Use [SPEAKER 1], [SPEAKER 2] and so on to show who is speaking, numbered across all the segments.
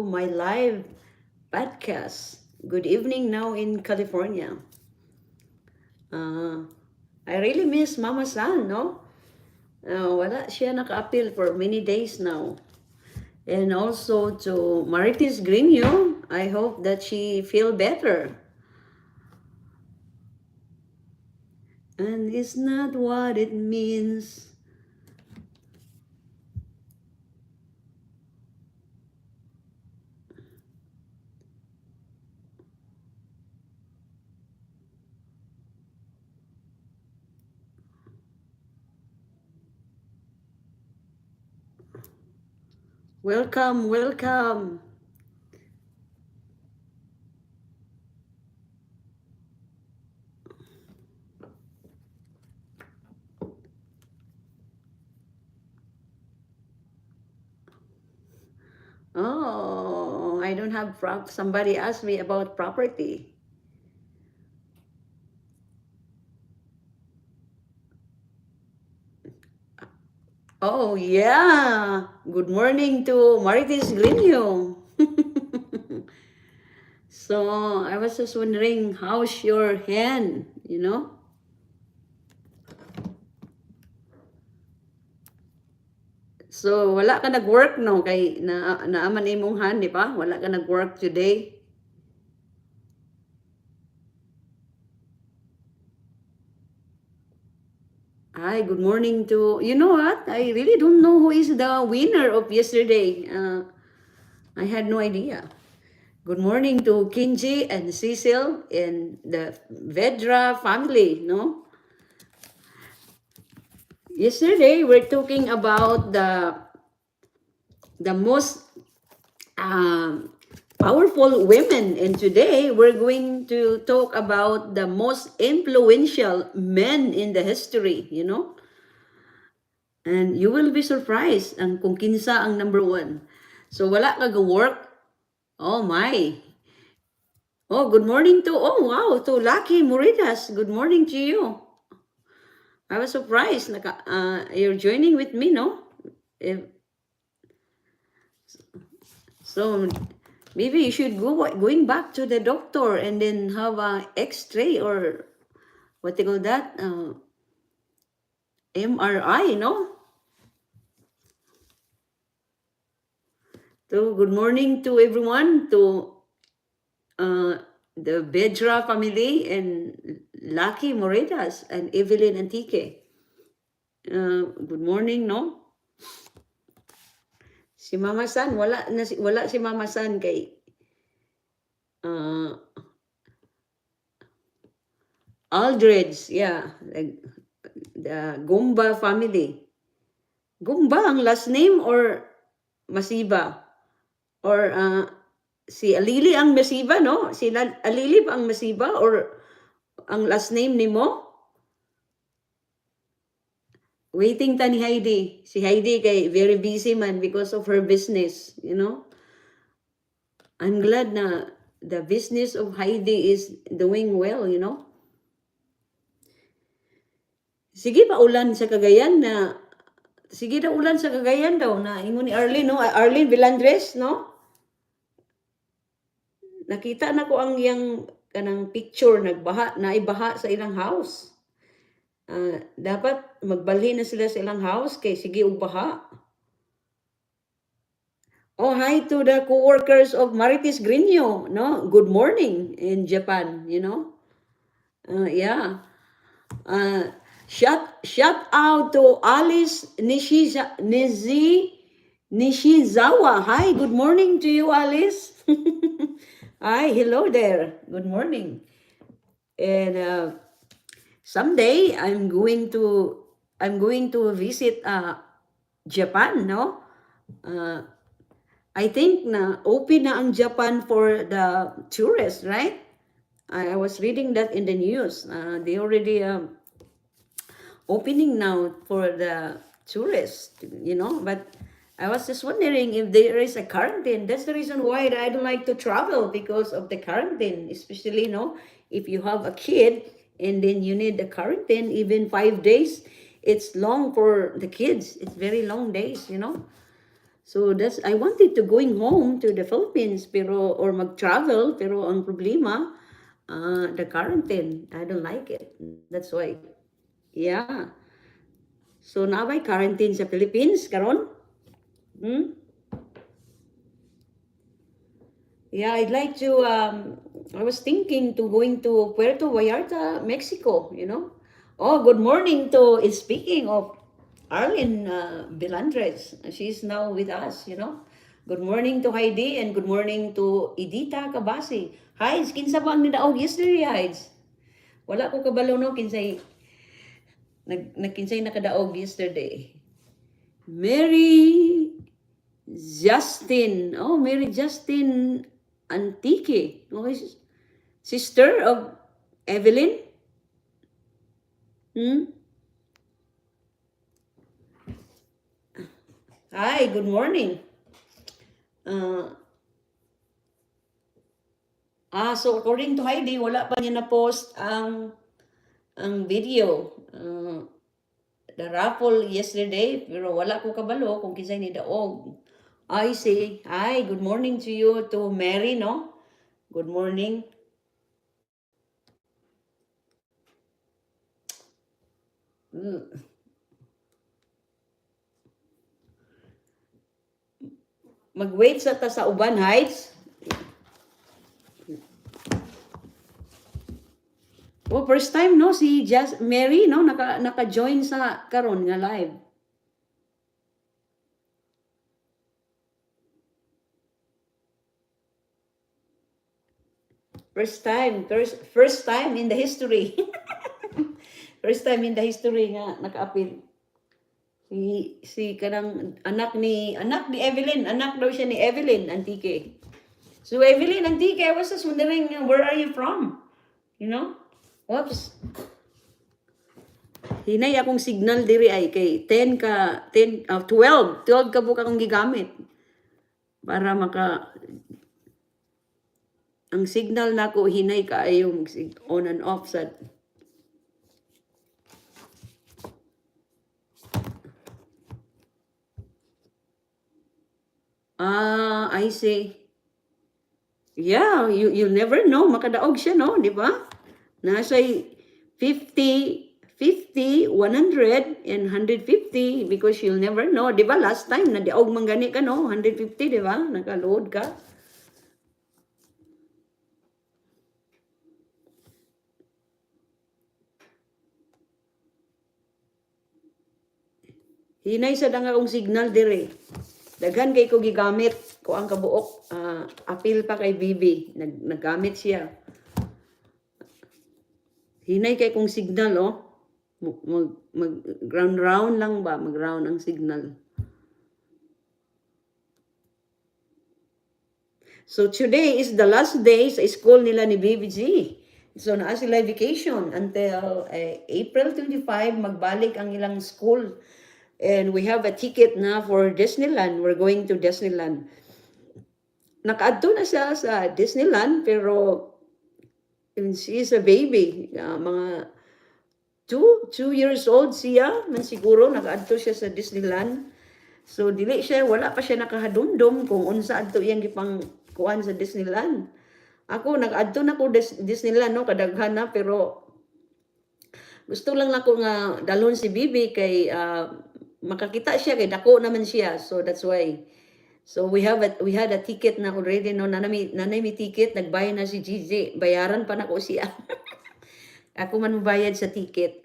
[SPEAKER 1] my live podcast. Good evening now in California. Uh, I really miss Mama San, no? Wala siya naka-appeal for many days now. And also to Marites Grino, I hope that she feel better. And it's not what it means. Welcome, welcome. Oh, I don't have somebody asked me about property. Oh, yeah. Good morning to Marites Grino. So, I was just wondering, how's your hand? So, wala ka nag-work, no? Kay naaman imong hand, di ba? Wala ka nag-work today. Hi, good morning to, you know what? I really don't know who is the winner of yesterday. I had no idea. Good morning to Kinji and Cecil and the Vedra family, no? Yesterday, we're talking about the most um, powerful women, and today we're going to talk about the most influential men in the history. And you will be surprised kung kinsa ang number one. So wala ka work. Oh my. Oh, good morning to, oh wow, to Lucky Muridas. Good morning to you. I was surprised. You're joining with me, no? If, so maybe you should going back to the doctor and then have a X-ray or what they call that? MRI, no? So good morning to everyone, to uh, the Bedra family and Lucky Moretas and Evelyn Antique. Good morning, no? Si Mama San, wala si Mama San kay uh, Aldred's, yeah, the Gumba family. Gumba ang last name or Masiba? Or si Alili ang Masiba, no? Si Alili ba ang Masiba or ang last name ni mo? Waiting ta ni Heidi. Si Heidi kay very busy man because of her business. I'm glad na the business of Heidi is doing well. Sige pa ulan sa Cagayan na sige daw ulan sa Cagayan daw na ingon ni Arlene, no? Arlene Vilandres, no? Nakita na ko ang yang kanang picture naibaha sa ilang house. Dapat magbalhin na sila sa ilang house kay sige og baha. Oh, hi to the co-workers of Marites Grino, no? Good morning in Japan. Yeah. Shout out to Alice Nishizawa. Hi, good morning to you, Alice. Hi, hello there. Good morning. And someday I'm going to visit Japan, no? I think na open na ang Japan for the tourists, right? I was reading that in the news. They already opening now for the tourists. But I was just wondering if there is a quarantine. That's the reason why I don't like to travel, because of the quarantine, especially, if you have a kid and then you need the quarantine, even 5 days, it's long for the kids. It's very long days. So that's, I wanted to going home to the Philippines, pero, or mag-travel, pero ang problema, the quarantine. I don't like it. That's why. Yeah. So now I quarantine sa Philippines, karon? Hmm? Yeah, I'd like to, I was thinking to going to Puerto Vallarta, Mexico, you know. Oh, good morning to, speaking of Arlene Belandres. She's now with us, you know. Good morning to Heidi and good morning to Edita Kabasi. Heids, kinsa ba ang nidaog yesterday, Heids? Wala ko kabalo no, kinsay, nagkinsay nakadaog yesterday. Mary Justin. Oh, Mary Justin Antique. Okay, sister of Evelyn. Hmm? Hi, good morning. Uh, so according to Heidi, wala pa niya na-post ang video. The raffle yesterday, pero wala ko kabalo kung kisay ni Daog. I say, hi, good morning to you, to Mary, no? Good morning. Mag-wait sa ta sa uban, Heights. Oh, first time no si Mary no naka-join sa karon nga live. First time in the history. First time in the history nga naka-appeal. Si kanang anak ni Evelyn, anak daw siya ni Evelyn Antique. So Evelyn Antique, I was just wondering, where are you from? You know? Oops. Hinay akong signal diri ay kay 12 ka buka akong gigamit para maka ang signal nako hinay kaayo on and off sa I say, yeah, you'll never know, makadaog siya, no, di ba? Nasa 50, 100, and 150 because you'll never know, di ba? Last time, nadiog manggani ka, no? 150, di ba? Naka-load ka. Hinay sa danga kong signal dire. Daghan kay ko gigamit ko ang kabuok. Apil pa kay Bibi. Naggamit siya. Hinay kay kong signal, oh. Mag-ground round lang ba? Mag-round ang signal. So today is the last day sa school nila ni BBG. So naa sila vacation until April 25, magbalik ang ilang school. And we have a ticket na for Disneyland. We're going to Disneyland. Nakaadto na siya sa Disneyland, pero she is a baby. Mga 2 years old siya, man siguro, nakaadto siya sa Disneyland. So, dili siya, wala pa siya nakahadumdum kung unsa adto iyang gipang kuan sa Disneyland. Ako, nakaadto na ko Disneyland, no, kadaghan na, pero gusto lang nako nga dalhon si Bibi kay makakita siya kay dako naman siya, so that's why. So we had a ticket na already, no, nanay mi ticket, nagbayad na si Gigi, bayaran pa nako siya. Ako man bayad sa ticket.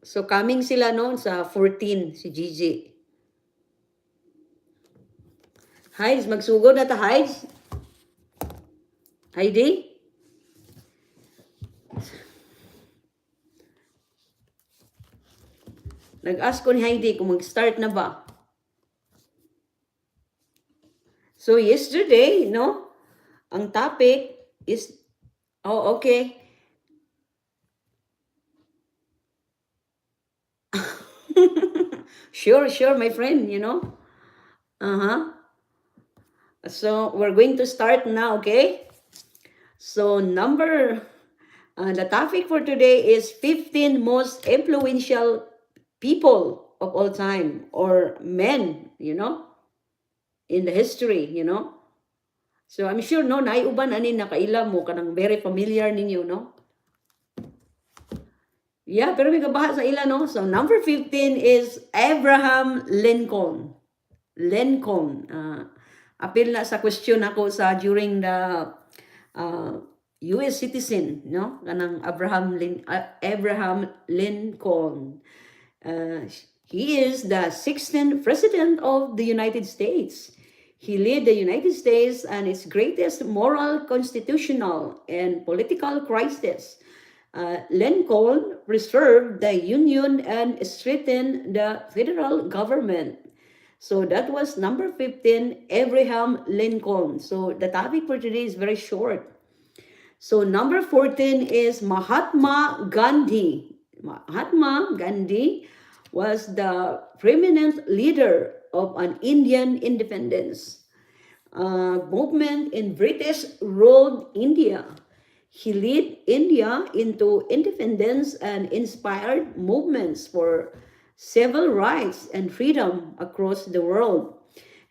[SPEAKER 1] So coming sila no sa 14 si Gigi. Hides, magsugod na ta, Hides. Heidi? Nag-ask ko ni Heidi kung mag-start na ba. So yesterday, no, ang topic is, oh, okay. Sure, my friend, you know. So we're going to start now, okay? So the topic for today is 15 most influential people of all time, or men, in the history. So I'm sure no naiuban ani nakaila mo kanang very familiar ninyo, no? Yeah, pero may kabaha sa ila, no? So number 15 is Abraham Lincoln. Lincoln. Apil na sa question ako sa during the uh, US citizen, no? Kanang Abraham Lincoln. He is the 16th president of the United States. He led the United States and its greatest moral, constitutional, and political crisis. Lincoln preserved the Union and strengthened the federal government. So that was number 15, Abraham Lincoln. So the topic for today is very short. So number 14 is Mahatma Gandhi. Mahatma Gandhi was the preeminent leader of an Indian independence movement in British ruled India. He led India into independence and inspired movements for civil rights and freedom across the world.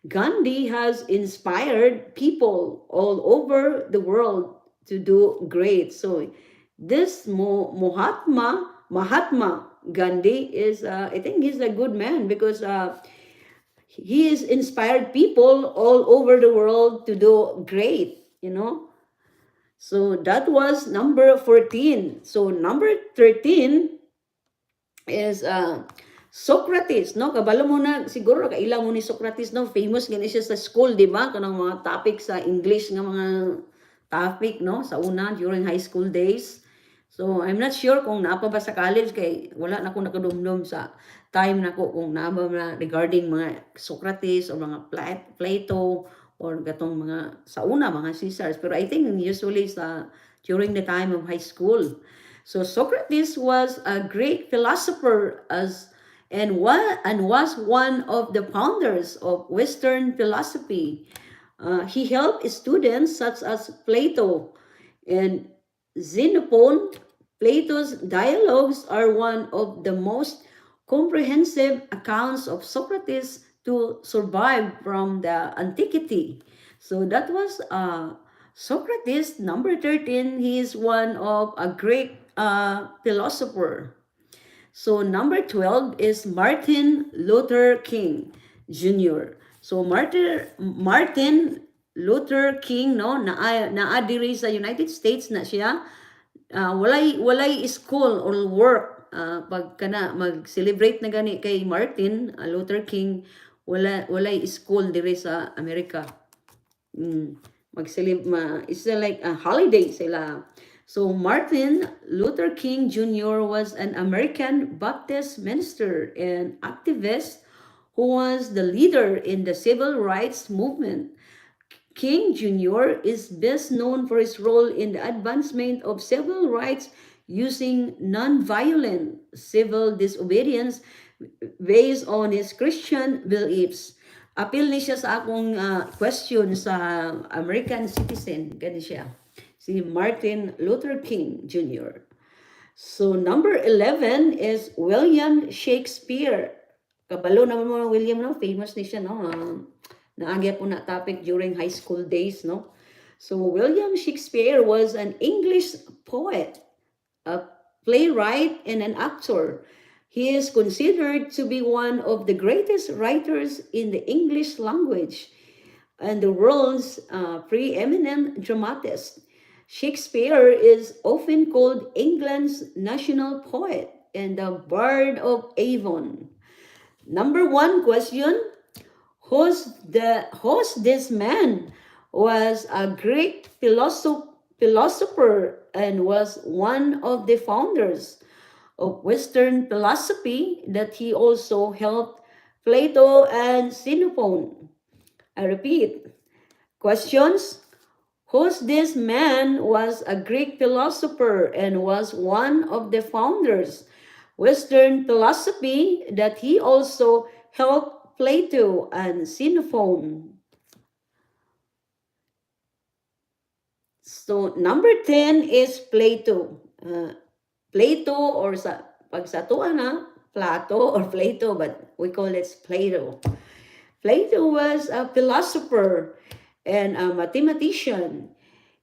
[SPEAKER 1] Gandhi has inspired people all over the world to do great. So this Mahatma Gandhi is, I think he's a good man because he has inspired people all over the world to do great. So that was number 14. So number 13 is Socrates, no? Kabalo mo na siguro kailang mo ni Socrates, no? Famous gani siya sa school, di ba? Kanang mga topic sa English nga mga topic, no? Sa una during high school days. So I'm not sure kung napa ba sa college kay wala na ko nakadumdum sa time nako kung napa na regarding mga Socrates o mga Plato or gatong mga sa una mga Caesars, pero I think usually sa during the time of high school. So Socrates was a great philosopher and was one of the founders of Western philosophy. He helped students such as Plato and Xenophon. Plato's dialogues are one of the most comprehensive accounts of Socrates to survive from the antiquity. So that was Socrates, number 13. He is one of a great philosopher. So number 12 is Martin Luther King Jr. So Martin Luther King, no, naadiri sa United States na siya. Walay school or work pag kana mag-celebrate na gani kay Martin Luther King, walay school diri sa Amerika. It's like a holiday sila. So Martin Luther King Jr. was an American Baptist minister and activist who was the leader in the civil rights movement. King Jr. is best known for his role in the advancement of civil rights using non-violent civil disobedience based on his Christian beliefs. Apil ni siya sa akong question sa American citizen. Gani siya. Si Martin Luther King Jr. So number 11 is William Shakespeare. Kabalo naman mo William, no? Famous ni siya, no? Naagya po na topic during high school days, no? So William Shakespeare was an English poet, a playwright, and an actor. He is considered to be one of the greatest writers in the English language and the world's preeminent dramatist. Shakespeare is often called England's national poet and the Bard of Avon. Number 1 question. Who's this man? Was a Greek philosopher and was one of the founders of Western philosophy that he also helped Plato and Xenophon. I repeat, questions. Who's this man? Was a Greek philosopher and was one of the founders Western philosophy that he also helped Plato and Xenophon. So number 10 is Plato. Plato or pag sa tuwa na, Plato or Plato, but we call it Plato. Plato was a philosopher and a mathematician.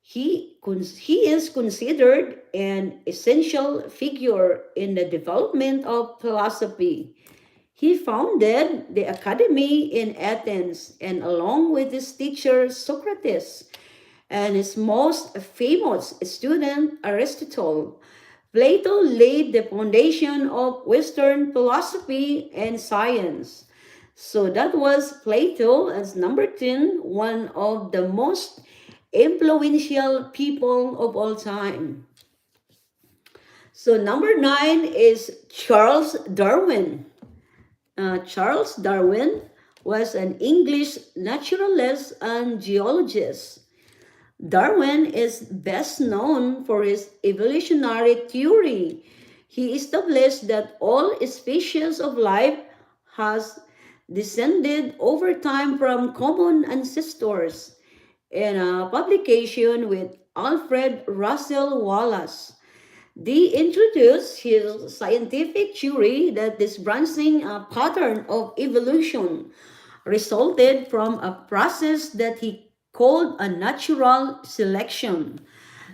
[SPEAKER 1] He is considered an essential figure in the development of philosophy. He founded the academy in Athens, and along with his teacher Socrates and his most famous student Aristotle, Plato laid the foundation of Western philosophy and science. So that was Plato as number 10, one of the most influential people of all time. So number 9 is Charles Darwin. Charles Darwin was an English naturalist and geologist. Darwin is best known for his evolutionary theory. He established that all species of life has descended over time from common ancestors in a publication with Alfred Russel Wallace. They introduced his scientific theory that this branching pattern of evolution resulted from a process that he called a natural selection.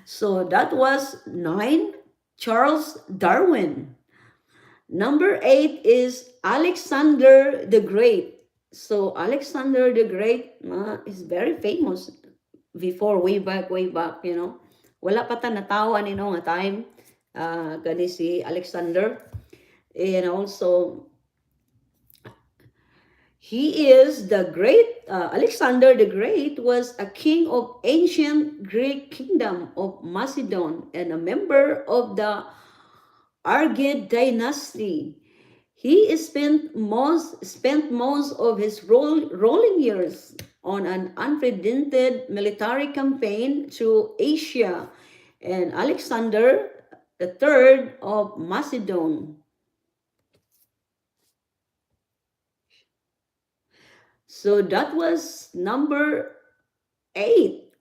[SPEAKER 1] So that was 9, Charles Darwin. Number 8 is Alexander the Great. So Alexander the Great is very famous before, way back, you know. Wala pa ta natawa ni no nga time. Gani si Alexander. And also, he is the great, Alexander the Great was a king of ancient Greek kingdom of Macedon and a member of the Argead dynasty. He spent most of his rolling years on an unprecedented military campaign through Asia and Alexander the Third of Macedon. So that was number 8.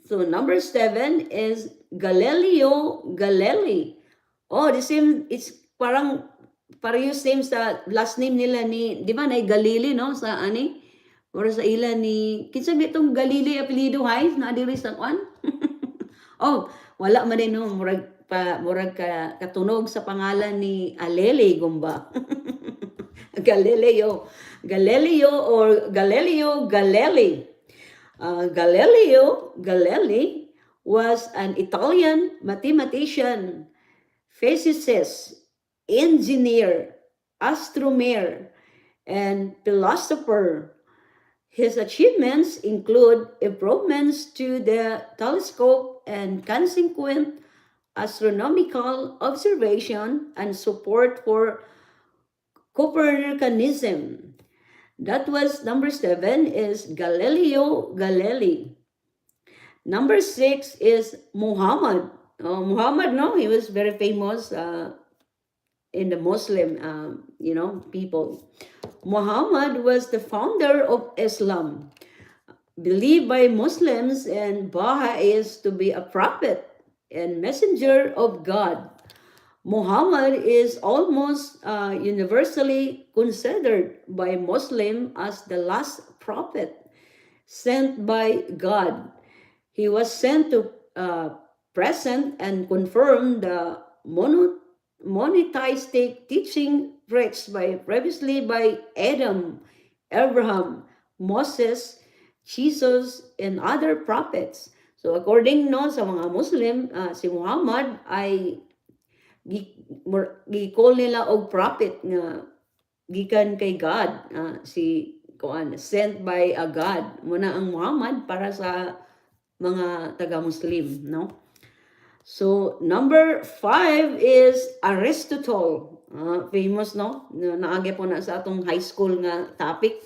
[SPEAKER 1] So number 7 is Galileo Galilei. Oh, the same, it's pareho same sa last name nila ni, di ba, na Galilei, no? Sa ani? Or sa ila ni, kinsa itong Galilei apelido hay? Na diri sa kwan? Oh, wala man din, no? Murag katunog sa pangalan ni Alele Gumba. Galileo or Galileo Galilei. Galileo Galilei was an Italian mathematician, physicist, engineer, astronomer, and philosopher. His achievements include improvements to the telescope and consequent astronomical observation and support for Copernicanism. That was number 7 is Galileo Galilei. Number 6 is Muhammad. Muhammad, no, he was very famous in the Muslim, people. Muhammad was the founder of Islam, believed by Muslims and Baha'is to be a prophet and messenger of God. Muhammad is almost universally considered by Muslims as the last prophet sent by God. He was sent to present and confirm the monotheistic teaching preached previously by Adam, Abraham, Moses, Jesus, and other prophets. So according sa mga Muslim, si Muhammad ay gi-call nila og prophet nga gikan kay God, sent by a God. Muna ang Muhammad para sa mga taga-Muslim, no? So number 5 is Aristotle. Famous, no? Naagi po na sa atong high school nga topic.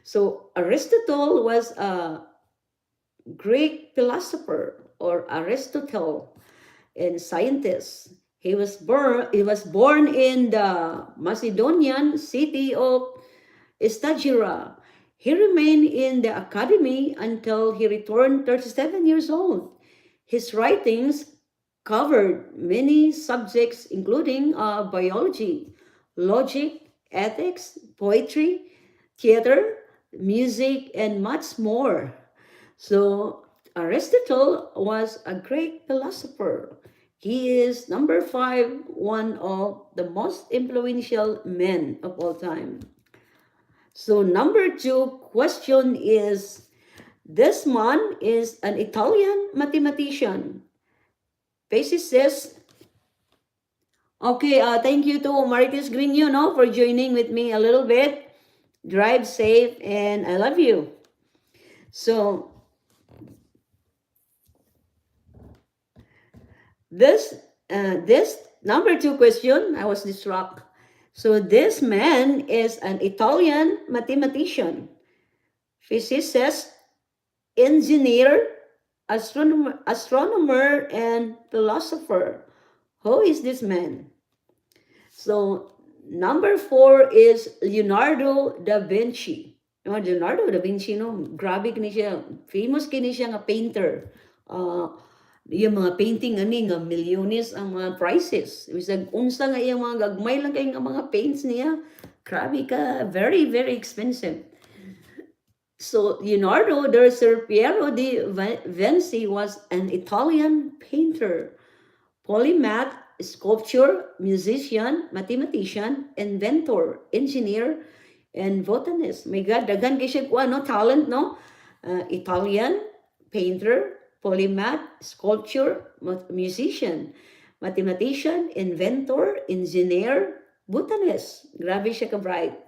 [SPEAKER 1] So Aristotle was a Greek philosopher or Aristotle and scientist. He was born in the Macedonian city of Stagira. He remained in the academy until he returned 37 years old. His writings covered many subjects including biology, logic, ethics, poetry, theater, music, and much more. So Aristotle was a great philosopher. He is number five, one of the most influential men of all time. So number two question is, this man is an Italian mathematician, physicist. Okay, thank you to Maritis Green, for joining with me a little bit. Drive safe, and I love you. So this number two question, I was distracted. So this man is an Italian mathematician, physicist, engineer, astronomer, and philosopher. Who is this man? So number four is Leonardo da Vinci. Leonardo da Vinci, grabe kini siya. Famous kini siya nga painter. Yung mga painting ani nga milyones ang mga prices. Bisag unsa nga iyang mga gagmay lang kay nga mga paints niya. Grabe ka, very very expensive. So Leonardo del Piero di Vinci was an Italian painter, polymath, sculptor, musician, mathematician, inventor, engineer, and botanist. My God, daghan kay siya kuha, talent, Italian, painter, polymath, sculpture, musician, mathematician, inventor, engineer, botanist. Grabe siya ka-bright.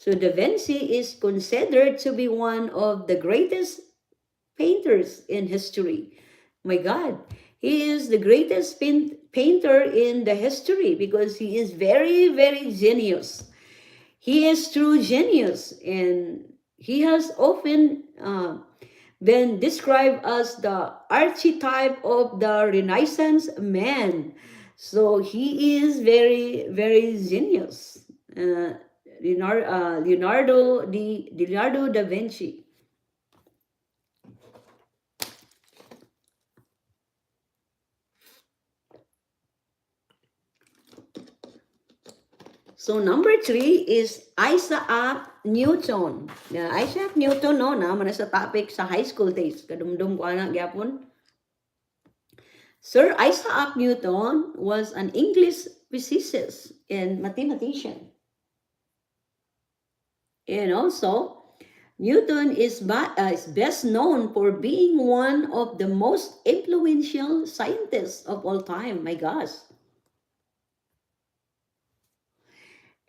[SPEAKER 1] So Da Vinci is considered to be one of the greatest painters in history. My God, he is the greatest painter in the history because he is very, very genius. He is true genius, and he has often been described as the archetype of the Renaissance man. So he is very, very genius. Leonardo da Vinci. So number three is Isaac Newton. Isaac Newton, naman sa topic sa high school days. Kadumdum ko na gyapon. Sir Isaac Newton was an English physicist and mathematician. And also, Newton is best known for being one of the most influential scientists of all time. My gosh.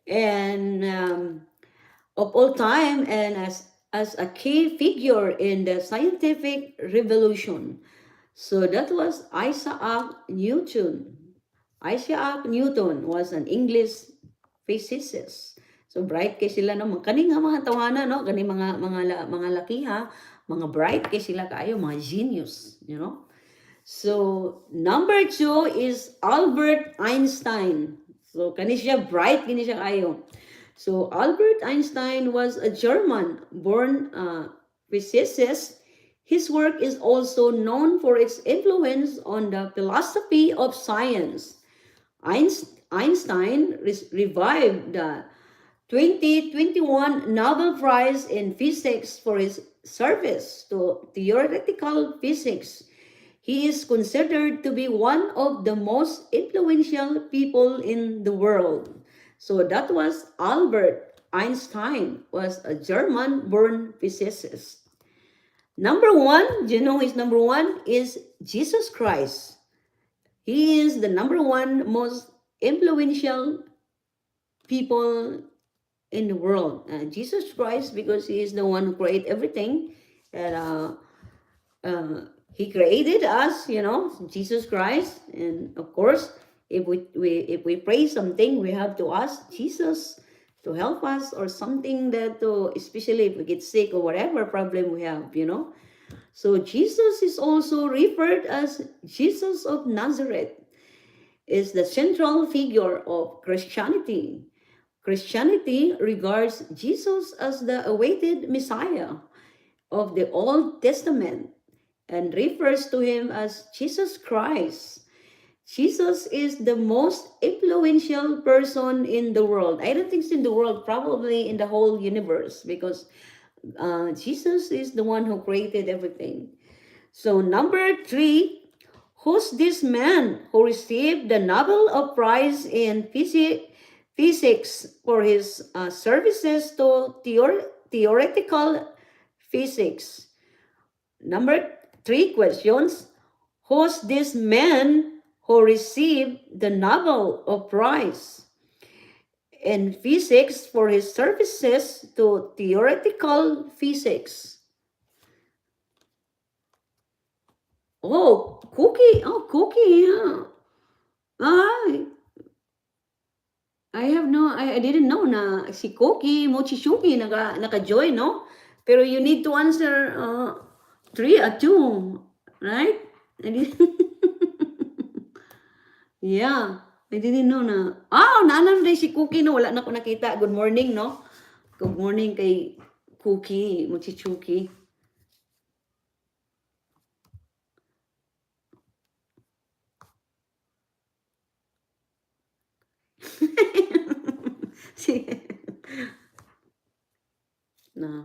[SPEAKER 1] And of all time, and as a key figure in the scientific revolution. So that was Isaac Newton. Isaac Newton was an English physicist. So bright kay sila, no? Kani nga mga tawanan, no? Kani mga laki, ha? Mga bright kay sila kayo, mga genius, So number two is Albert Einstein. So kani siya bright, kani siya kayo. So Albert Einstein was a German-born physicist. His work is also known for its influence on the philosophy of science. Einstein revived the 2021 Nobel Prize in Physics for his service to theoretical physics. He is considered to be one of the most influential people in the world. So that was Albert Einstein, was a German-born physicist. Number one, do you know his number one is Jesus Christ. He is the number one most influential people in the world. Jesus Christ, because he is the one who created everything. And he created us, Jesus Christ. And of course, if we pray something, we have to ask Jesus to help us, or something that, especially if we get sick or whatever problem we have, So Jesus is also referred as Jesus of Nazareth, is the central figure of Christianity. Christianity regards Jesus as the awaited Messiah of the Old Testament and refers to him as Jesus Christ. Jesus is the most influential person in the world. I don't think it's in the world, probably in the whole universe, because Jesus is the one who created everything. So number three, who's this man who received the Nobel of Prize in physics for his services to theoretical physics? Number three questions. Who's this man who received the Nobel of Prize in physics for his services to theoretical physics? Oh, Cookie. Oh, Cookie. Yeah. Ah, I didn't know na si Cookie Mochizuki naka-join, no? Pero you need to answer 3 or 2, right? I didn't, yeah. I didn't know na. Naalam na si Cookie, no? Wala na ako nakita. Good morning, no? Good morning kay Cookie Mochizuki. na.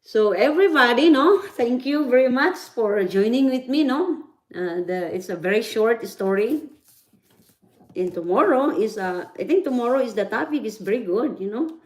[SPEAKER 1] So everybody, no, thank you very much for joining with me, no. It's a very short story, and tomorrow is I think tomorrow is the topic is very good, you know.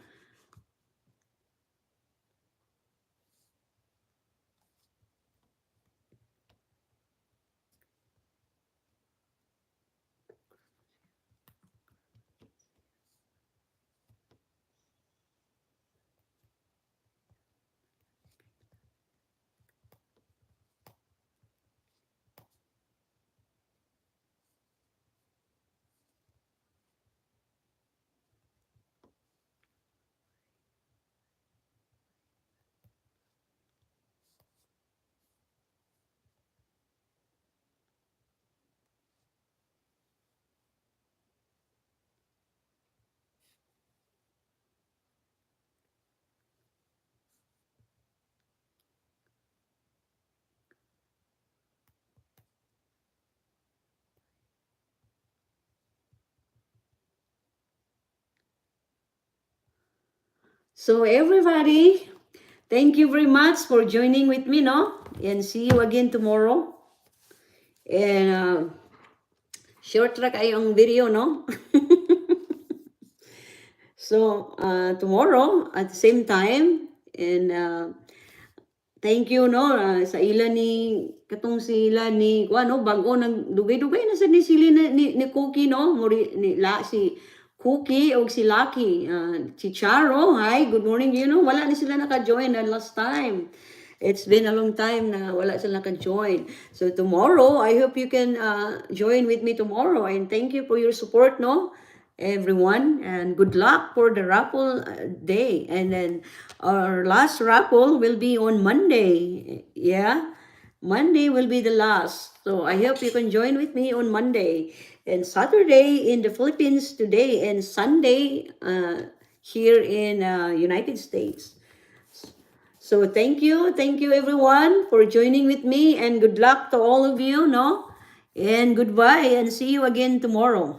[SPEAKER 1] So everybody, thank you very much for joining with me, no, and see you again tomorrow. And short track ay ang video, no. So tomorrow at the same time, and thank you, no, sa ila ni katong sila ni ano bago nang dugay-dugay na sa ni sili ni Cookie, no, ni la si Cookie o si Lucky, si Charo. Hi, good morning, you know, wala ni sila naka-join na last time. It's been a long time na wala sila naka-join. So tomorrow, I hope you can join with me tomorrow, and thank you for your support, no, everyone, and good luck for the raffle day. And then our last raffle will be on Monday. Yeah, Monday will be the last. So I hope you can join with me on Monday and Saturday in the Philippines today, and Sunday here in United States. So thank you everyone for joining with me, and good luck to all of you, no, and goodbye, and see you again tomorrow.